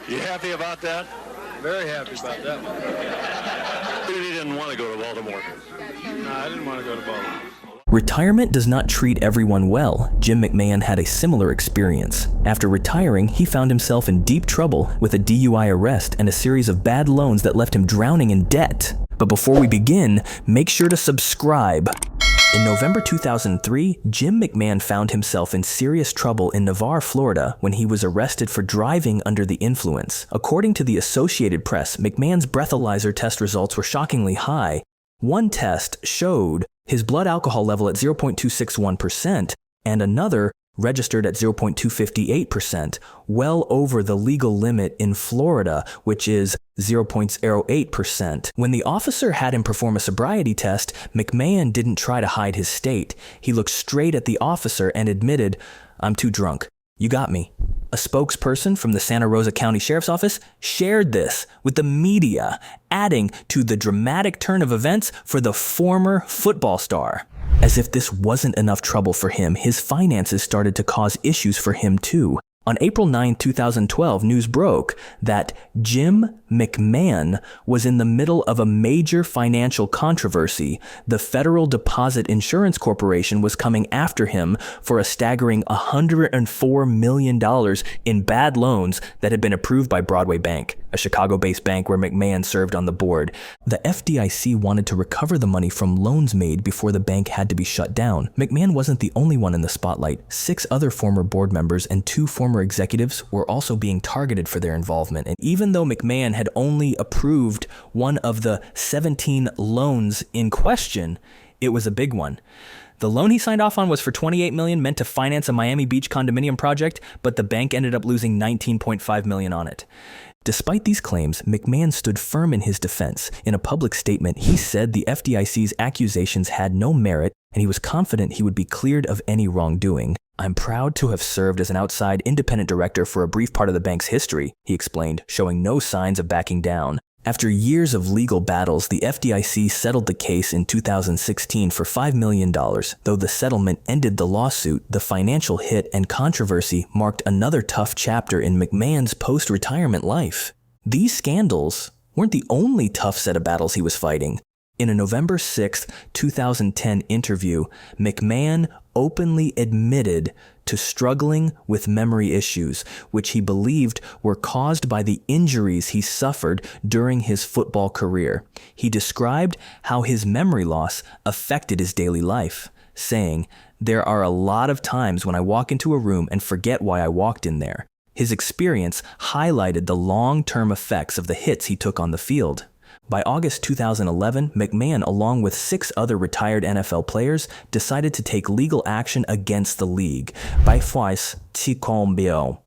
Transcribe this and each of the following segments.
You happy about that? Very happy about that one. Really didn't want to go to Baltimore. No, I didn't want to go to Baltimore. Retirement does not treat everyone well. Jim McMahon had a similar experience. After retiring, he found himself in deep trouble with a DUI arrest and a series of bad loans that left him drowning in debt. But before we begin, make sure to subscribe. In November 2003, Jim McMahon found himself in serious trouble in Navarre, Florida, when he was arrested for driving under the influence. According to the Associated Press, McMahon's breathalyzer test results were shockingly high. One test showed his blood alcohol level at 0.261%, and another registered at 0.258%, well over the legal limit in Florida, which is 0.08%. When the officer had him perform a sobriety test, McMahon didn't try to hide his state. He looked straight at the officer and admitted, "I'm too drunk. You got me." A spokesperson from the Santa Rosa County Sheriff's Office shared this with the media, adding to the dramatic turn of events for the former football star. As if this wasn't enough trouble for him, his finances started to cause issues for him too. On April 9, 2012, news broke that Jim McMahon was in the middle of a major financial controversy. The Federal Deposit Insurance Corporation was coming after him for a staggering $104 million in bad loans that had been approved by Broadway Bank, a Chicago-based bank where McMahon served on the board. The FDIC wanted to recover the money from loans made before the bank had to be shut down. McMahon wasn't the only one in the spotlight. 6 other former board members and 2 former executives were also being targeted for their involvement. And even though McMahon had only approved one of the 17 loans in question, it was a big one. The loan he signed off on was for $28 million, meant to finance a Miami Beach condominium project, but the bank ended up losing $19.5 million on it. Despite these claims, McMahon stood firm in his defense. In a public statement, he said the FDIC's accusations had no merit, and he was confident he would be cleared of any wrongdoing. "I'm proud to have served as an outside independent director for a brief part of the bank's history," he explained, showing no signs of backing down. After years of legal battles, the FDIC settled the case in 2016 for $5 million. Though the settlement ended the lawsuit, the financial hit and controversy marked another tough chapter in McMahon's post-retirement life. These scandals weren't the only tough set of battles he was fighting. In a November 6, 2010 interview, McMahon openly admitted to struggling with memory issues, which he believed were caused by the injuries he suffered during his football career. He described how his memory loss affected his daily life, saying, "There are a lot of times when I walk into a room and forget why I walked in there." His experience highlighted the long-term effects of the hits he took on the field. By August 2011, McMahon, along with 6 other retired NFL players, decided to take legal action against the league. By fois,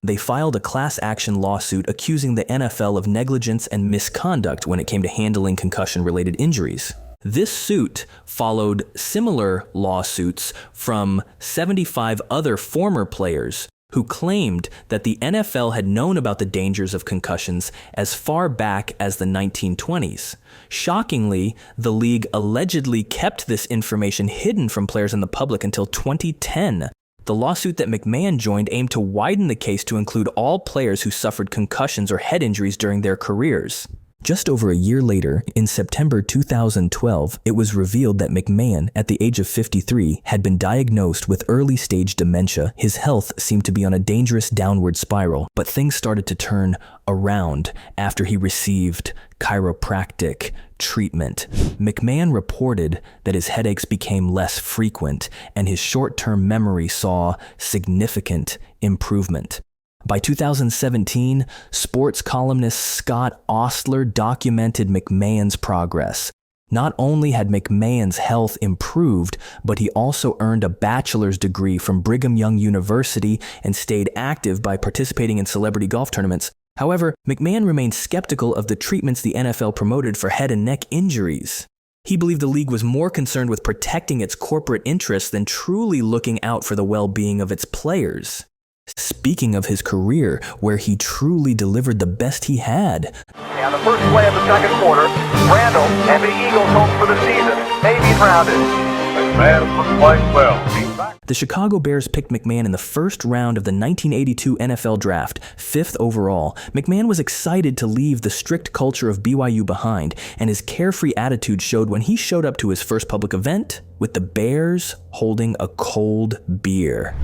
they filed a class action lawsuit accusing the NFL of negligence and misconduct when it came to handling concussion-related injuries. This suit followed similar lawsuits from 75 other former players who claimed that the NFL had known about the dangers of concussions as far back as the 1920s. Shockingly, the league allegedly kept this information hidden from players and the public until 2010. The lawsuit that McMahon joined aimed to widen the case to include all players who suffered concussions or head injuries during their careers. Just over a year later, in September 2012, it was revealed that McMahon, at the age of 53, had been diagnosed with early-stage dementia. His health seemed to be on a dangerous downward spiral, but things started to turn around after he received chiropractic treatment. McMahon reported that his headaches became less frequent, and his short-term memory saw significant improvement. By 2017, sports columnist Scott Ostler documented McMahon's progress. Not only had McMahon's health improved, but he also earned a bachelor's degree from Brigham Young University and stayed active by participating in celebrity golf tournaments. However, McMahon remained skeptical of the treatments the NFL promoted for head and neck injuries. He believed the league was more concerned with protecting its corporate interests than truly looking out for the well-being of its players. Speaking of his career, where he truly delivered the best he had. On the first play of the second quarter, Randall and the Eagles home for the season may be grounded. McMahon was playing well. The Chicago Bears picked McMahon in the first round of the 1982 NFL Draft, 5th overall. McMahon was excited to leave the strict culture of BYU behind, and his carefree attitude showed when he showed up to his first public event with the Bears holding a cold beer.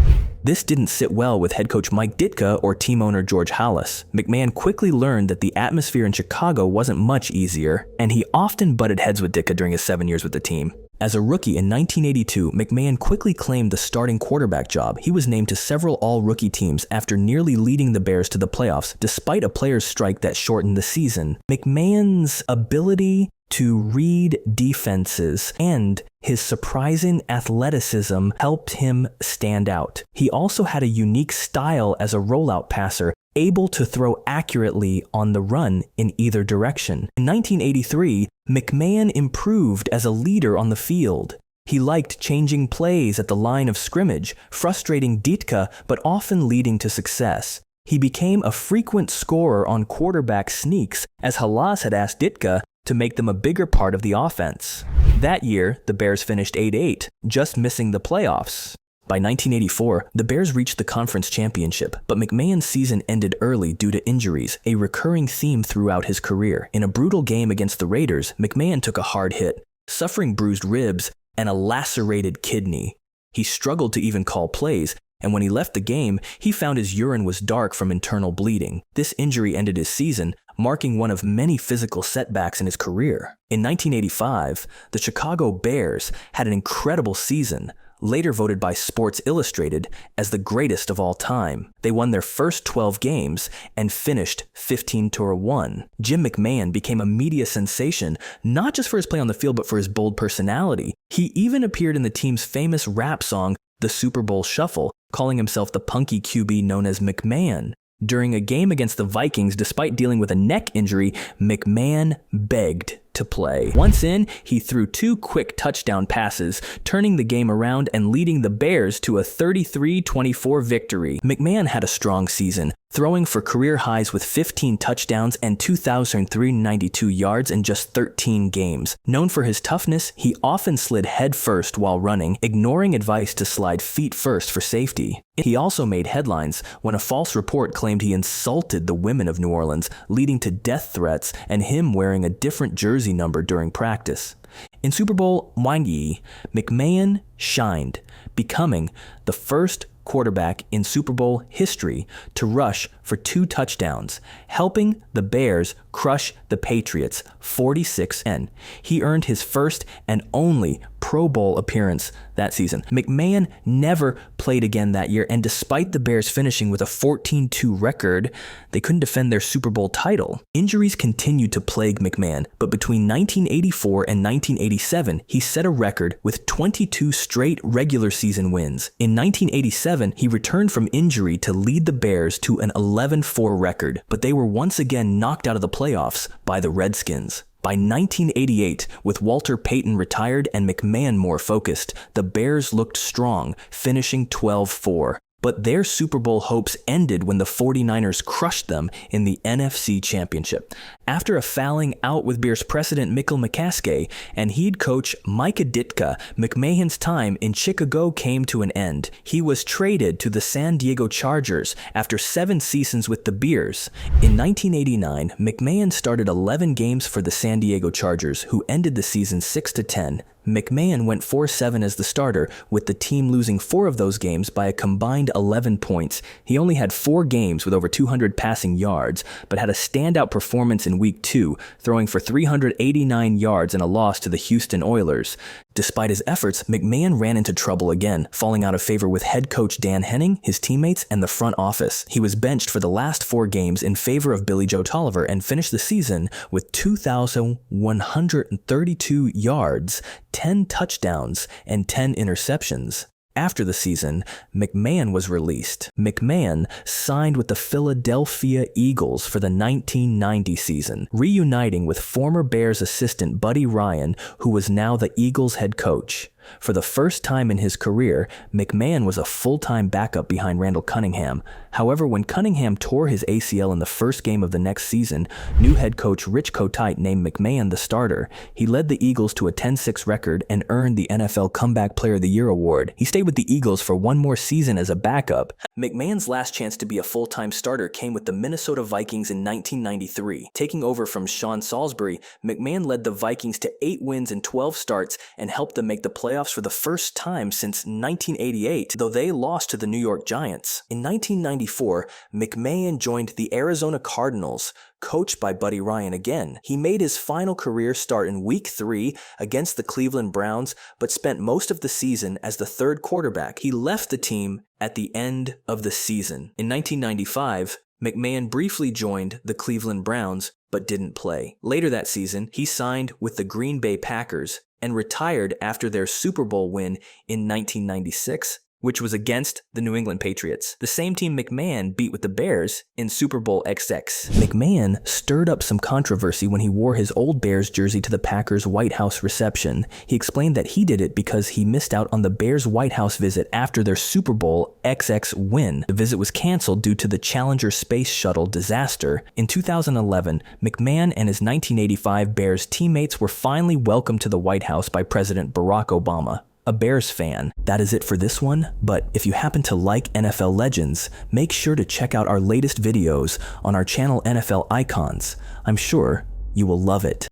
This didn't sit well with head coach Mike Ditka or team owner George Halas. McMahon quickly learned that the atmosphere in Chicago wasn't much easier, and he often butted heads with Ditka during his 7 years with the team. As a rookie in 1982, McMahon quickly claimed the starting quarterback job. He was named to several all-rookie teams after nearly leading the Bears to the playoffs, despite a players' strike that shortened the season. McMahon's ability to read defenses and his surprising athleticism helped him stand out. He also had a unique style as a rollout passer, able to throw accurately on the run in either direction. In 1983, McMahon improved as a leader on the field. He liked changing plays at the line of scrimmage, frustrating Ditka but often leading to success. He became a frequent scorer on quarterback sneaks, as Halas had asked Ditka to make them a bigger part of the offense. That year, the Bears finished 8-8, just missing the playoffs. By 1984, the Bears reached the conference championship, but McMahon's season ended early due to injuries, a recurring theme throughout his career. In a brutal game against the Raiders, McMahon took a hard hit, suffering bruised ribs and a lacerated kidney. He struggled to even call plays, and when he left the game, he found his urine was dark from internal bleeding. This injury ended his season, marking one of many physical setbacks in his career. In 1985, the Chicago Bears had an incredible season, later voted by Sports Illustrated as the greatest of all time. They won their first 12 games and finished 15-1. Jim McMahon became a media sensation, not just for his play on the field, but for his bold personality. He even appeared in the team's famous rap song, The Super Bowl Shuffle, calling himself the punky QB known as McMahon. During a game against the Vikings, despite dealing with a neck injury, McMahon begged to play. Once in, he threw 2 quick touchdown passes, turning the game around and leading the Bears to a 33-24 victory. McMahon had a strong season, throwing for career highs with 15 touchdowns and 2,392 yards in just 13 games. Known for his toughness, he often slid head first while running, ignoring advice to slide feet first for safety. He also made headlines when a false report claimed he insulted the women of New Orleans, leading to death threats and him wearing a different jersey number during practice. In Super Bowl 50, McMahon shined, becoming the first quarterback in Super Bowl history to rush for 2 touchdowns, helping the Bears crush the Patriots 46-10. He earned his first and only Pro Bowl appearance that season. McMahon never played again that year, and despite the Bears finishing with a 14-2 record, they couldn't defend their Super Bowl title. Injuries continued to plague McMahon, but between 1984 and 1987, he set a record with 22 straight regular season wins. In 1987, he returned from injury to lead the Bears to an 11-4 record, but they were once again knocked out of the playoffs by the Redskins. By 1988, with Walter Payton retired and McMahon more focused, the Bears looked strong, finishing 12-4. But their Super Bowl hopes ended when the 49ers crushed them in the NFC Championship. After a fouling out with Bears president Michael McCaskey and head coach Mike Ditka, McMahon's time in Chicago came to an end. He was traded to the San Diego Chargers after 7 seasons with the Bears. In 1989, McMahon started 11 games for the San Diego Chargers, who ended the season 6-10. McMahon went 4-7 as the starter, with the team losing 4 of those games by a combined 11 points. He only had 4 games with over 200 passing yards, but had a standout performance in Week 2, throwing for 389 yards in a loss to the Houston Oilers. Despite his efforts, McMahon ran into trouble again, falling out of favor with head coach Dan Henning, his teammates, and the front office. He was benched for the last 4 games in favor of Billy Joe Tolliver and finished the season with 2,132 yards, 10 touchdowns, and 10 interceptions. After the season, McMahon was released. McMahon signed with the Philadelphia Eagles for the 1990 season, reuniting with former Bears assistant Buddy Ryan, who was now the Eagles head coach. For the first time in his career, McMahon was a full-time backup behind Randall Cunningham. However, when Cunningham tore his ACL in the first game of the next season, new head coach Rich Kotite named McMahon the starter. He led the Eagles to a 10-6 record and earned the NFL Comeback Player of the Year award. He stayed with the Eagles for one more season as a backup. McMahon's last chance to be a full-time starter came with the Minnesota Vikings in 1993. Taking over from Sean Salisbury, McMahon led the Vikings to 8 wins in 12 starts and helped them make the playoffs for the first time since 1988, though they lost to the New York Giants. In 1994, McMahon joined the Arizona Cardinals, coached by Buddy Ryan again. He made his final career start in Week 3 against the Cleveland Browns, but spent most of the season as the third quarterback. He left the team at the end of the season. In 1995, McMahon briefly joined the Cleveland Browns, but didn't play. Later that season, he signed with the Green Bay Packers and retired after their Super Bowl win in 1996, which was against the New England Patriots, the same team McMahon beat with the Bears in Super Bowl XX. McMahon stirred up some controversy when he wore his old Bears jersey to the Packers' White House reception. He explained that he did it because he missed out on the Bears' White House visit after their Super Bowl XX win. The visit was canceled due to the Challenger space shuttle disaster. In 2011, McMahon and his 1985 Bears teammates were finally welcomed to the White House by President Barack Obama, a Bears fan. That is it for this one, but if you happen to like NFL Legends, make sure to check out our latest videos on our channel NFL Icons. I'm sure you will love it.